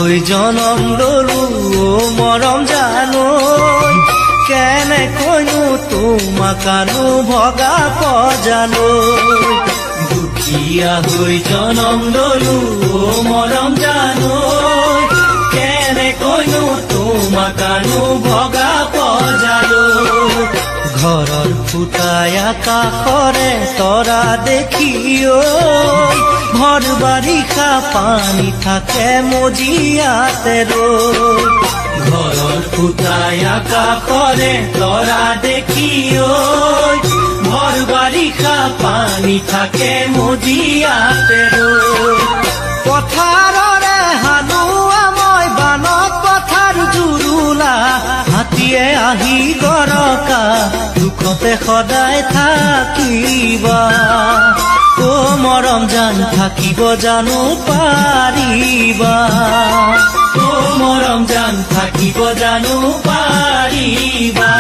হৈ জনম ললো মৰম জানৈ কেনেকৈনো তোমাকানো ভগা পজালৈ দুখীয়া হৈ জনম ললো মৰম জানৈ কেনেকৈনো তোমাকানো ভগা পজালৈ ঘৰৰ ফুটাই আকাশৰে তৰা দেখি ভৰ বাৰিষা পানী থাকে মজিয়াতে ৰৈ ঘৰৰ ফুটাই আকাশৰে তৰা দেখি ভৰ বাৰিষা পানী থাকে মজিয়াতে ৰৈ পথাৰৰে হালোৱা মই বানত পথাৰ জুৰুলা হাতীয়ে আহি গৰকা দুখতে সদায় থাকিবা ও মৰম জান থাকিব জানো পাৰিবা ও মৰম জান থাকিব জানো পাৰিবা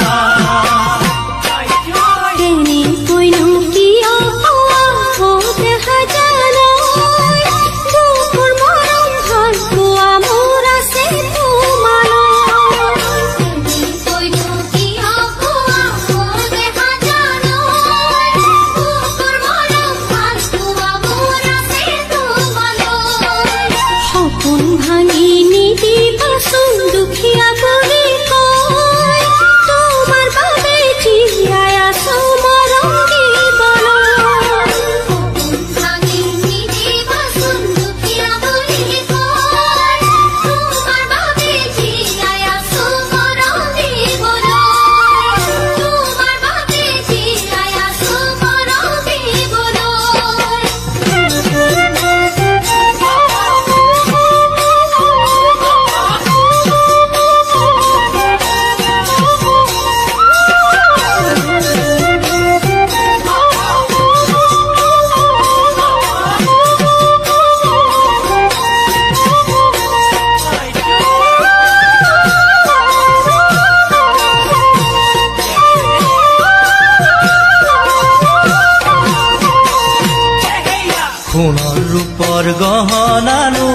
সোণৰ ৰূপৰ গহনানো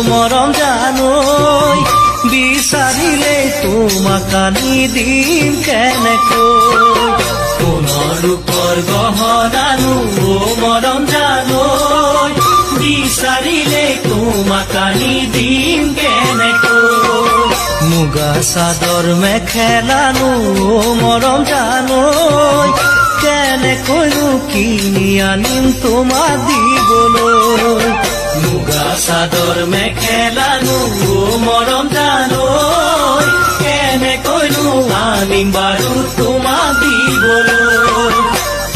মৰম জানৈ বিচাৰিলে তোমাক আনি দিম কেনেকৈ সোণৰ ৰূপৰ গহনানো মৰম জানৈ বিচাৰিলে তোমাক আনি দিম কেনেকৈ মুগা চাদৰ মেখেলানো মৰম জানৈ কেনেকৈনো কিনি আনিম তোমাক দিবলৈ মুগা চাদৰ মেখেলানো মৰম জানৈ কেনেকৈনো আনিম বাৰু তোমাক দিবলৈ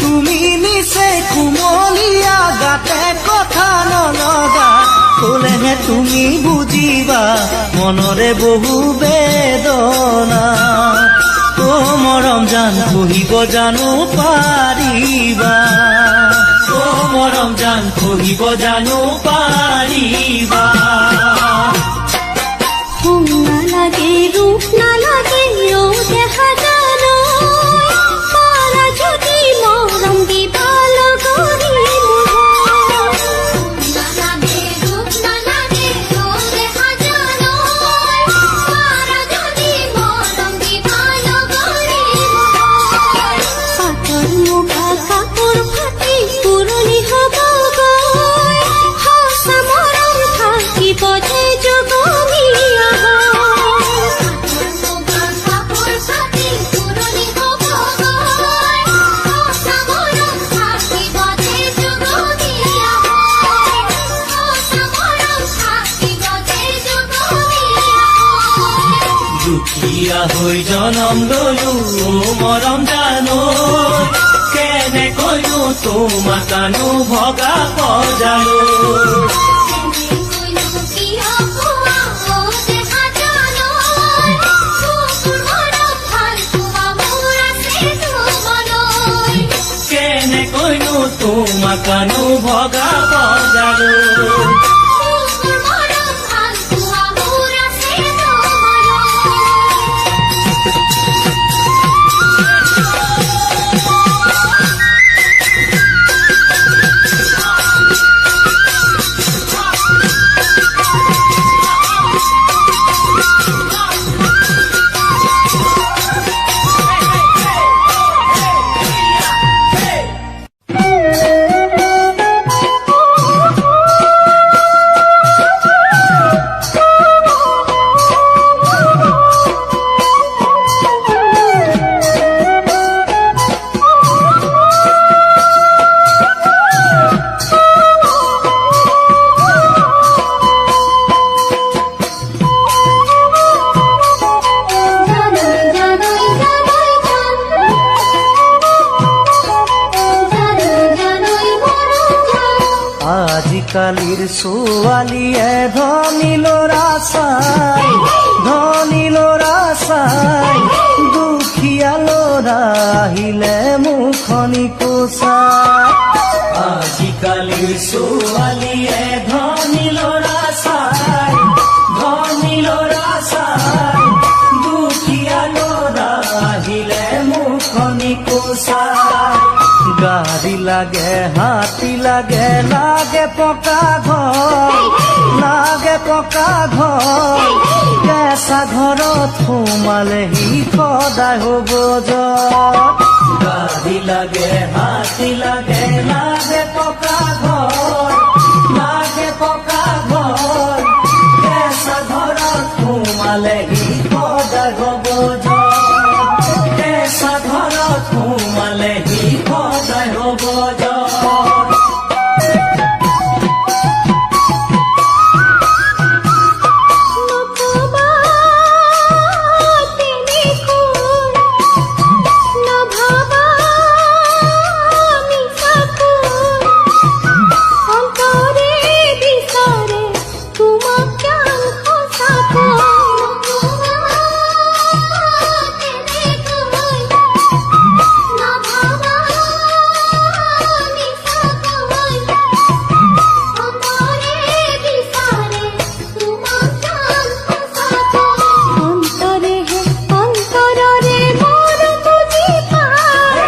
তুমি নিচে কুমলীয়া গাতে কথা নলগা ক'লেহে তুমি বুজিবা মনৰে বহু বেদনা ও মৰম জান কহিব জানো পাৰিবা ও মৰম জান কহিব জানো পাৰিবা নালাগে ৰূপ নালাগে দেখা জানো পাৰা যদি মৰম দিবা লগৰী দুখীয়া হৈ জনম ললো মৰম জানৈ কেনেকৈনো তোমাকানো ভগা পজালৈ কেনেকৈনো তোমাকানো ভগা পজালৈ ছোৱালীয়ে ধনী ল'ৰা চাই দুখীয়া ল'ৰা আহিলে মুখনি কোচাই আজিকালিৰ ছোৱালীয়ে ধনী ল'ৰা চাই দুখীয়া ল'ৰা আহিলে মুখনি কোচাই গাড়ী লাগে হাতী লাগে পকা ঘৰ কেঁচা ঘৰত সোমালেহি সদায় হ'ব জত গাড়ী লাগে হাতী লাগে পকা ঘৰ কেঁচা ঘৰত সোমালেহি সদায় হ'ব জত কেঁচা ঘৰত সোমালেহি সদায় হ'ব জত নকবা তেনেকৈ নভাবা মিছাকৈ অন্তৰে বিচাৰে তোমাক যেন সঁচাকৈ নকবা তেনেকৈ নভাবা মিছাকৈ অন্তৰে বিচাৰে তোমাক যেন সঁচাকৈ অন্তৰেৰে মোৰ বুজি পায়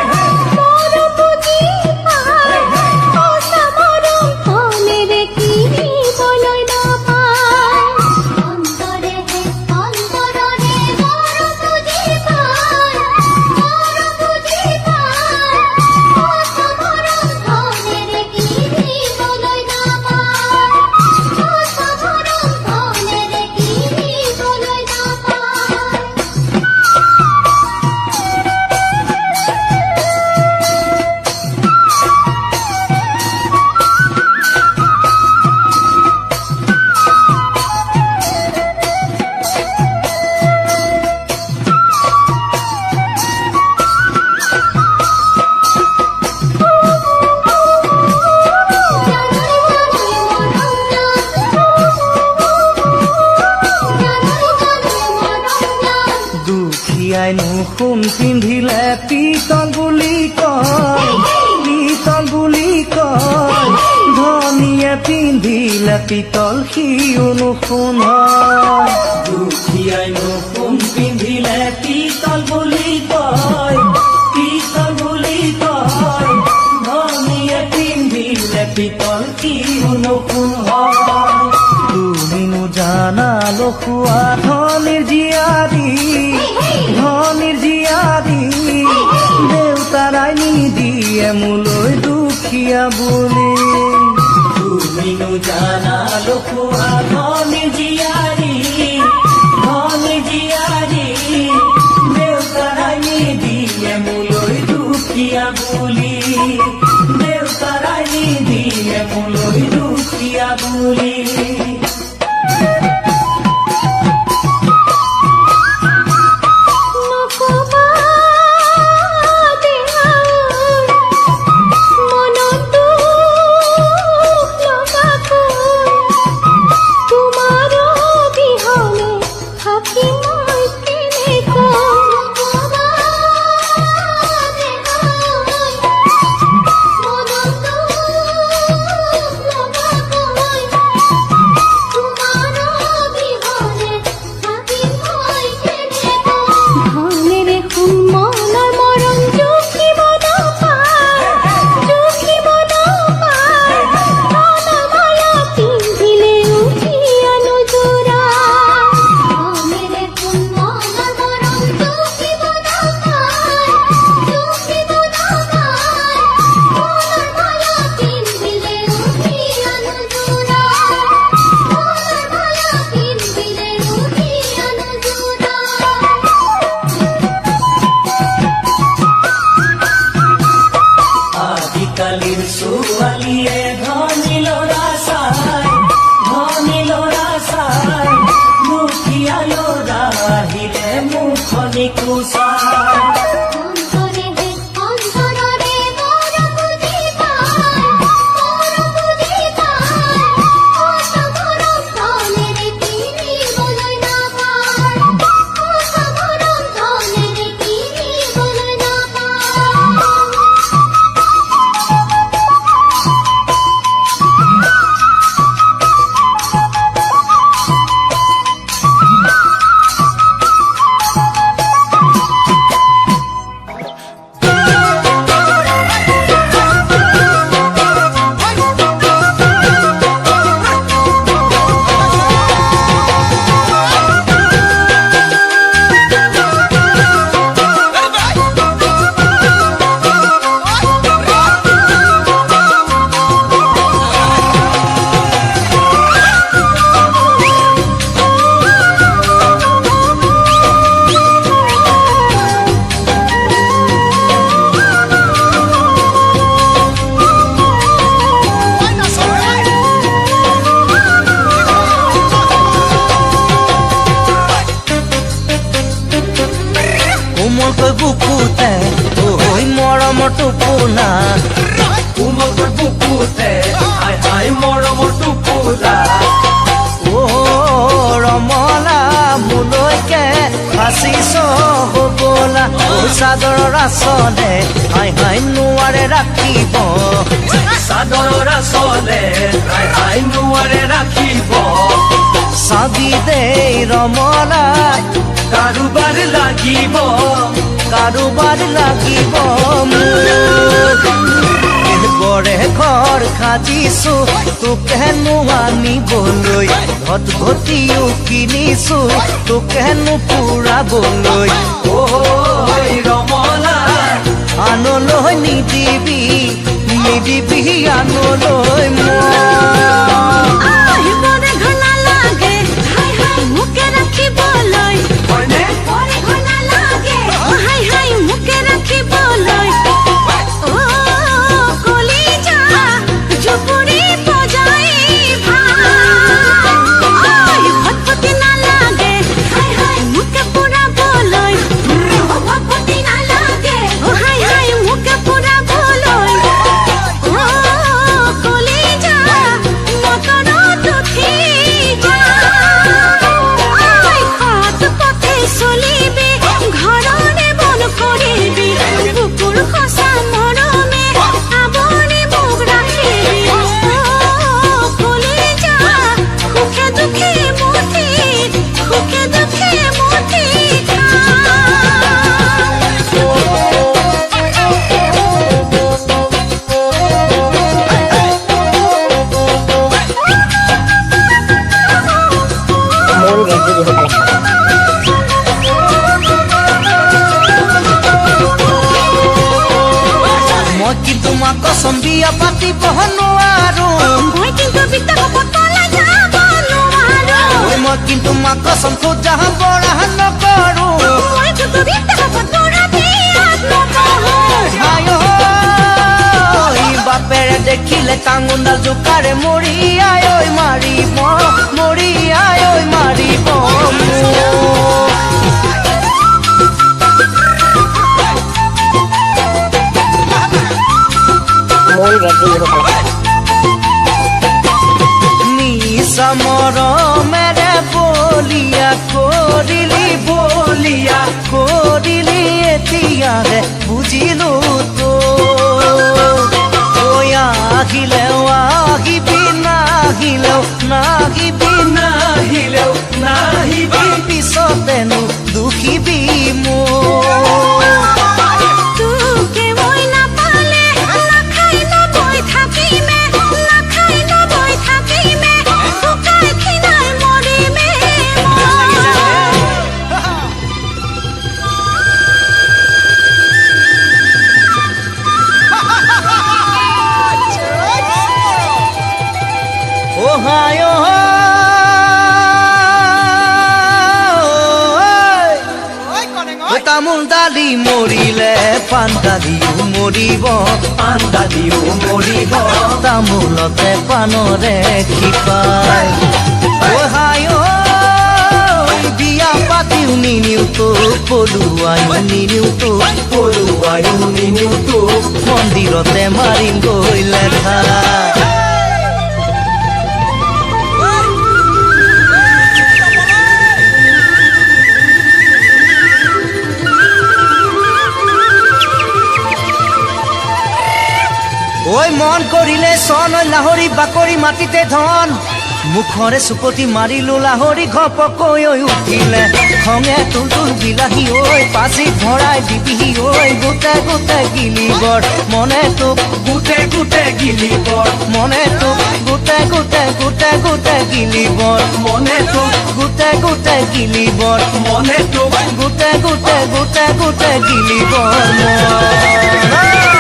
সঁচা মৰম মনেৰে কিনিবলৈ নাপায় অন্তৰেৰে মোৰ বুজি পায় সঁচা মৰম মনেৰে কিনিবলৈ নাপায় সঁচা মৰম মনেৰে কিনিবলৈ নাপায় দুখীয়াইনো সোণ পিন্ধিলে পিতল বুলি কয় ধনীয়ে পিন্ধিলে পিতল সিওনো সোণ হয় দুখীয়াইনো সোণ পিন্ধিলে পিতল বুলি কয় ধনীয়ে পিন্ধিলে পিতল সিওনো সোণ হয় তুমিনো জানা লখুৱা ধনীৰ জীয়াৰী দেউতাৰাই নিদিয়ে মোলৈ দুখীয়া বুলি তুমিনো জানা লখুৱা ধনীৰ জীয়াৰী দেউতাৰাই নিদিয়ে মোলৈ দুখীয়া বুলি দেউতাৰাই নিদিয়ে মোলৈ দুখীয়া বুলি নকবা দেহাৰ মনত দুখ লগাকৈ তোমাৰ বিহনে থাকি মই কেনেকৈ নকবা দেহাৰ মনত দুখ লগাকৈ তোমাৰ বিহনে থাকি মই কেনেকৈ ধনেৰে মনৰ মৰম জুখিব নাপায় ধনমালা পিন্ধিলে উঠিয়া নোজোৰা ধনেৰে মনৰ মৰম জুখিব নাপায় ধনমালা পিন্ধিলে উঠিয়া নোজোৰা ধনমালা পিন্ধিলে উঠিয়া নোজোৰা আজিকালিৰ ছোৱালীয়ে ধনী ল'ৰা চাই দুখীয়া ল'ৰা আহিলে মুখনি কোচাই অন্তৰেৰে মোৰ বুজি পায় বুকুতে ঐ মৰমৰ টোপোনা কোমলকৈ বুকুতে হাই হাই মৰমৰ টোপোলা অ ৰমলা মোলৈকে ফাঁচিছ হ'বলা ঐ চাদৰৰ আচলে হাই হাই নোৱাৰে ৰাখিব চাদৰৰ আচলে হাই হাই নোৱাৰে ৰাখিব চাবি দেই ৰমলা কাৰোবাৰ লাগিব কাৰোবাৰ লাগিব মোক বৰে ঘৰ সাজিছো তোকেনো আনিবলৈ ঘট ঘটিও কিনিছো তোকেনো ফুৰাবলৈ ঐ ৰমলা আনলৈ নিদিবি নিদিবি আনলৈ মই আহিবৰে ঘনা লাগে হাই হাই মুকে ৰাখিবলৈ হয়নে বৰে ঘনা লাগে হাই হাই মুকে ৰাখিবলৈ অ কলিজা জুপুৰি বজাই ভাই ভটভটি নালাগে হাই হাই মুকে পুৰাবলৈ ভটভটি নালাগে হাই হাই মুকে পুৰাবলৈ অ কলিজা মটৰত উঠি যা হাত পথে চলিবি ঘৰৰে বন কৰিবি বুকুৰ সঁচা মৰমে আৱৰি মোক ৰাখিবি অ কলিজা সুখে দুখে মুঠি সুখে দুখে মুঠি মই কিন্তু মাক কচম বিয়া পাতিব নোৱাৰো মই কিন্তু বিত্তক পতলা যাব নোৱাৰো মই কিন্তু মাক কচম খোজা বৰা নকৰো মই কিন্তু বিত্তক পতৰা দিয়াত নকৰো আই ঐ বাপেৰে দেখিলে টাঙোনডাল জোকাৰে মৰি আই ঐ মাৰিব মৰি আই ঐ মাৰিব নিচা মৰমেৰে বলিয়া কৰিলি বলিয়া কৰিলি এতিয়াহে বুজিলো তো ঐ আহিলেও আহিবি নাহিলেও নাহিবি নাহিলেও নাহিবি পিছতেনো দুখিবি মোৰ তোকে মই নাপালে নাখাই নবৈ থাকিমে নাখাই নবৈ থাকিমে শুকাই খিনাই মৰিমে ও হায় তামোল দালি মৰিলে পাণ দালিও মৰিব আন্দালিও মৰিব তামোলতে পাণৰে শিপাই ও হায় বিয়া পাতিও নিনিও তো পলুৱাইও নিনিও তো পলুৱাইও নিনিও তোক মন্দিৰতে মাৰিম গৈ লেঠা ঐ মন কৰিলে চন ঐ লাহৰি বাকৰি মাটিতে ধন মুখৰে চুপতি মাৰিলো লাহৰি ঘপকৈ ঐ উঠিলে খঙে তুলতুল বিলাহী ঐ পাচিত ভৰাই দিবিহি ঐ গোটে গোটে গিলিবৰ মনে তোক গোটে গোটে গিলিবৰ মনে তোক গোটে গোটে গোটে গোটে গিলিবৰ মনে তোক গোটে গোটে গিলিবৰ মনে তোক গোটে গোটে গোটে গোটে গিলিবৰ মই